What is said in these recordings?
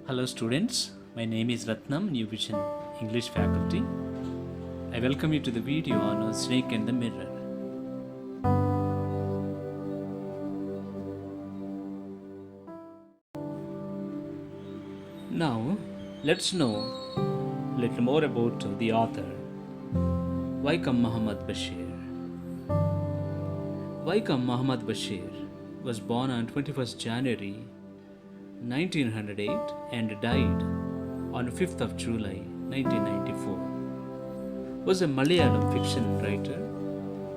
Hello students, my name is Ratnam, New Vision English faculty. I welcome you to the video on a snake and the mirror. Now, let's know a little more about the author, Vaikom Muhammad Bashir. Vaikom Muhammad Bashir was born on 21st January 1908 and died on 5th of July 1994. Was a Malayalam fiction writer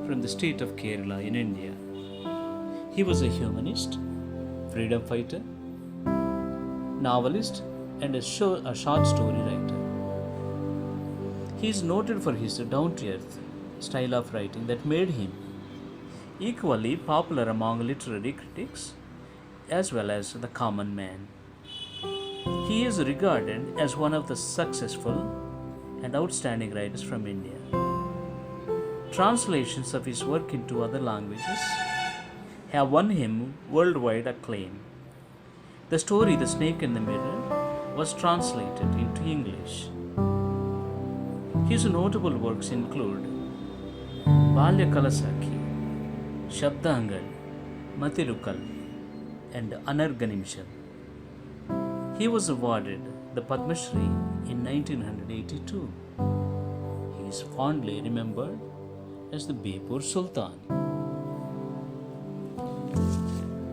from the state of Kerala in India. He was a humanist, freedom fighter, novelist, and a short story writer. He is noted for his down-to-earth style of writing that made him equally popular among literary critics as well as the common man. He is regarded as one of the successful and outstanding writers from India. Translations of his work into other languages have won him worldwide acclaim. The story The Snake and the Mirror was translated into English. His notable works include Balya Kalasaki, Shabdangal, Matilukal, and Anarganimsham. He was awarded the Padma Shri in 1982. He is fondly remembered as the Bepur Sultan.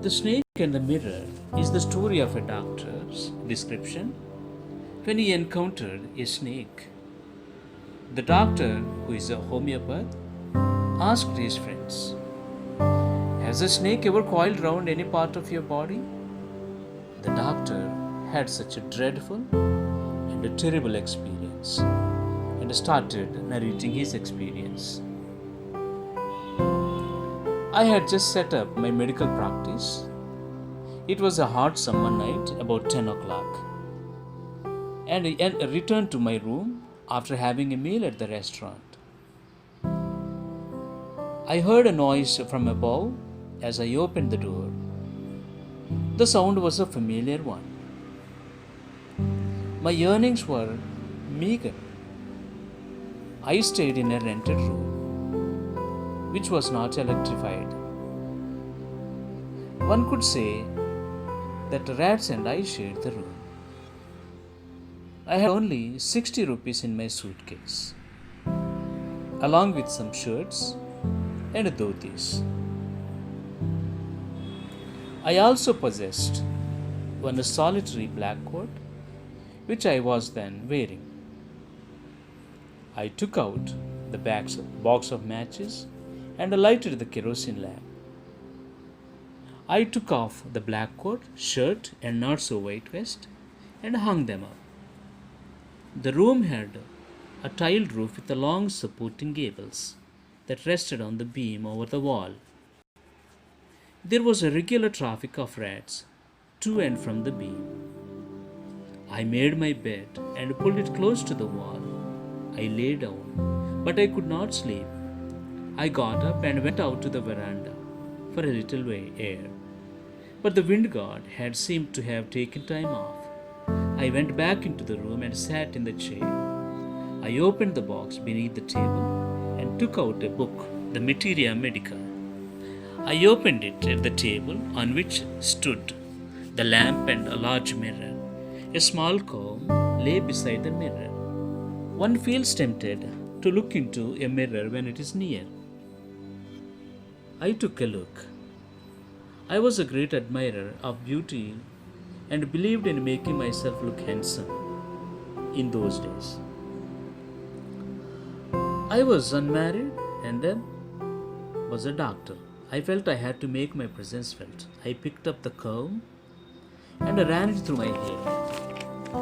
The Snake and the Mirror is the story of a doctor's description when he encountered a snake. The doctor, who is a homeopath, asked his friends, "Has a snake ever coiled round any part of your body?" The doctor had such a dreadful and a terrible experience and started narrating his experience. I had just set up my medical practice. It was a hot summer night about 10 o'clock, and I returned to my room after having a meal at the restaurant. I heard a noise from above as I opened the door. The sound was a familiar one. My earnings were meager. I stayed in a rented room, which was not electrified. One could say that rats and I shared the room. I had only 60 rupees in my suitcase, along with some shirts and dhotis. I also possessed one solitary black coat, which I was then wearing. I took out the box of matches and lighted the kerosene lamp. I took off the black coat, shirt, and not so white vest and hung them up. The room had a tiled roof with long supporting gables that rested on the beam over the wall. There was a regular traffic of rats to and from the beam. I made my bed and pulled it close to the wall. I lay down, but I could not sleep. I got up and went out to the veranda for a little air. But the wind god had seemed to have taken time off. I went back into the room and sat in the chair. I opened the box beneath the table and took out a book, the Materia Medica. I opened it at the table on which stood the lamp and a large mirror. A small comb lay beside the mirror. One feels tempted to look into a mirror when it is near. I took a look. I was a great admirer of beauty and believed in making myself look handsome in those days. I was unmarried and was a doctor. I felt I had to make my presence felt. I picked up the comb and ran it through my hair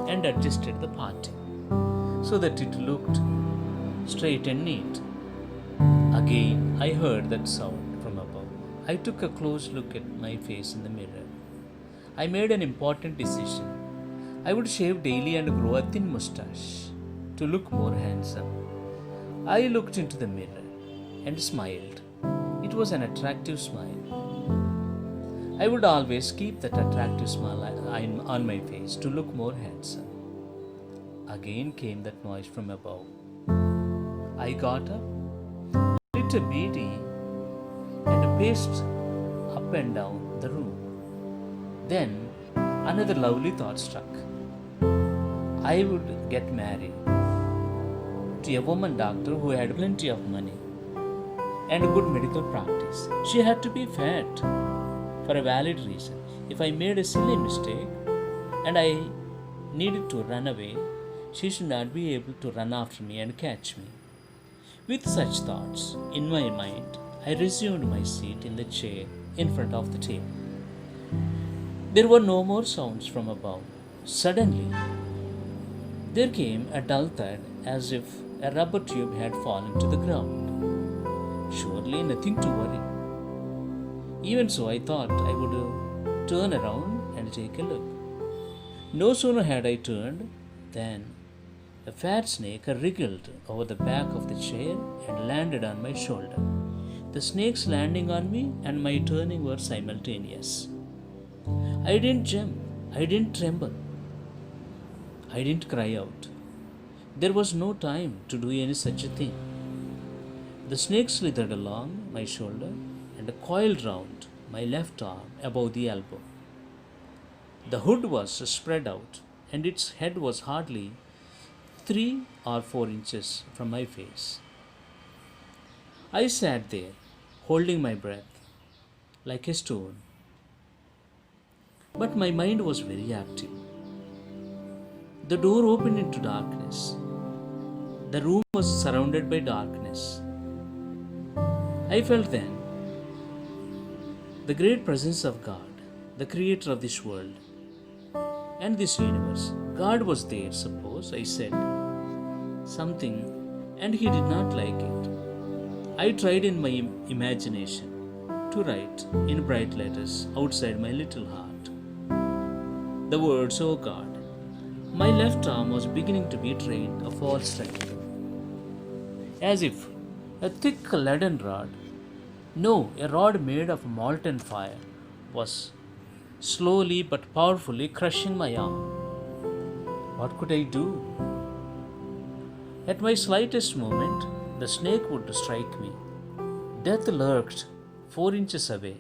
and adjusted the parting so that it looked straight and neat. Again, I heard that sound from above. I took a close look at my face in the mirror. I made an important decision. I would shave daily and grow a thin mustache to look more handsome. I looked into the mirror and smiled. It was an attractive smile. I would always keep that attractive smile on my face to look more handsome. Again came that noise from above. I got up, lit a beady, and paced up and down the room. Then another lovely thought struck. I would get married to a woman doctor who had plenty of money and good medical practice. She had to be fat for a valid reason. If I made a silly mistake and I needed to run away, she should not be able to run after me and catch me. With such thoughts in my mind, I resumed my seat in the chair in front of the table. There were no more sounds from above. Suddenly, there came a dull thud as if a rubber tube had fallen to the ground. Surely nothing to worry. Even so, I thought I would turn around and take a look. No sooner had I turned than a fat snake wriggled over the back of the chair and landed on my shoulder. The snake's landing on me and my turning were simultaneous. I didn't jump, I didn't tremble, I didn't cry out. There was no time to do any such a thing. The snake slithered along my shoulder and coiled round my left arm above the elbow. The hood was spread out, and its head was hardly 3 or 4 inches from my face. I sat there, holding my breath, like a stone. But my mind was very active. The door opened into darkness. The room was surrounded by darkness. I felt then the great presence of God, the creator of this world and this universe. God was there, suppose I said something and he did not like it. I tried in my imagination to write in bright letters outside my little heart the words, "Oh God." My left arm was beginning to be drained of all strength, as if a thick leaden rod, no, a rod made of molten fire, was slowly but powerfully crushing my arm. What could I do? At my slightest movement, the snake would strike me. Death lurked 4 inches away.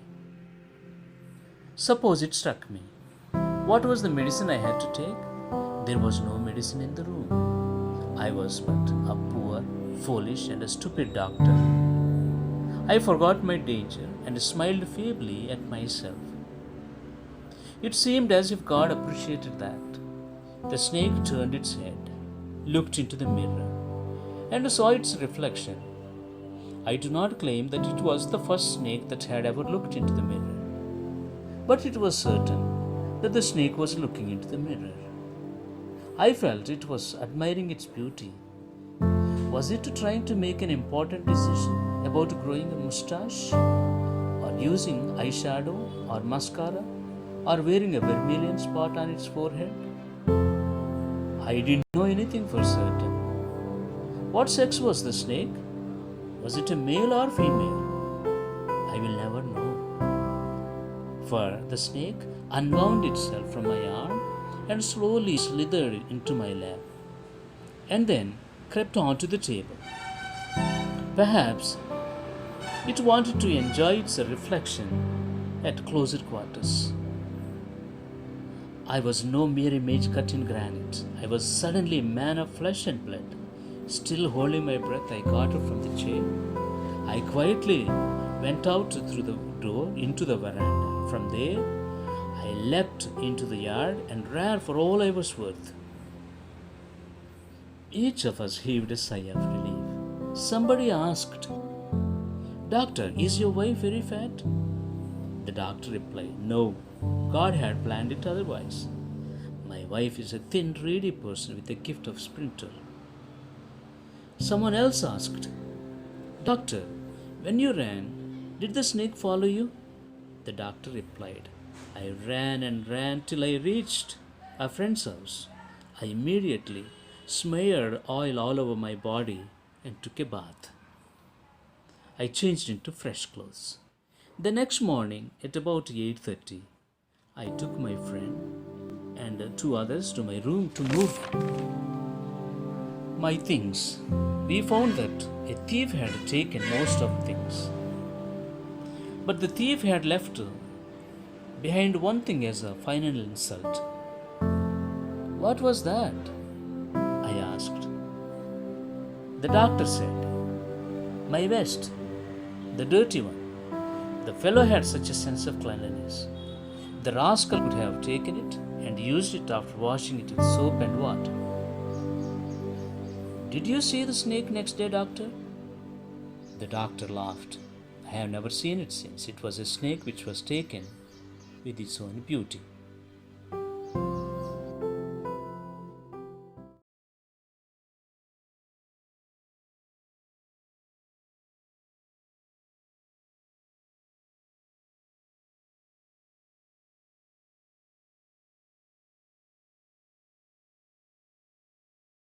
Suppose it struck me. What was the medicine I had to take? There was no medicine in the room. I was but a poor, foolish, and a stupid doctor. I forgot my danger and smiled feebly at myself. It seemed as if God appreciated that. The snake turned its head, looked into the mirror, and saw its reflection. I do not claim that it was the first snake that had ever looked into the mirror, but it was certain that the snake was looking into the mirror. I felt it was admiring its beauty. Was it trying to make an important decision about growing a mustache, or using eyeshadow or mascara, or wearing a vermilion spot on its forehead? I didn't know anything for certain. What sex was the snake? Was it a male or female? I will never know. For the snake unwound itself from my arm and slowly slithered into my lap, and then crept onto the table. Perhaps it wanted to enjoy its reflection at closer quarters. I was no mere image cut in granite. I was suddenly a man of flesh and blood. Still holding my breath, I got up from the chair. I quietly went out through the door into the veranda. From there, I leapt into the yard and ran for all I was worth. Each of us heaved a sigh of relief. Somebody asked, "Doctor, is your wife very fat?" The doctor replied, "No, God had planned it otherwise. My wife is a thin, reedy person with the gift of sprinter." Someone else asked, "Doctor, when you ran, did the snake follow you?" The doctor replied, "I ran and ran till I reached a friend's house. I immediately smeared oil all over my body and took a bath. I changed into fresh clothes. The next morning, at about 8:30, I took my friend and two others to my room to move my things. We found that a thief had taken most of things, but the thief had left behind one thing as a final insult. What was that? I asked. The doctor said, my vest, the dirty one. The fellow had such a sense of cleanliness. The rascal could have taken it and used it after washing it with soap and water. Did you see the snake next day, doctor? The doctor laughed. I have never seen it since. It was a snake which was taken with its own beauty.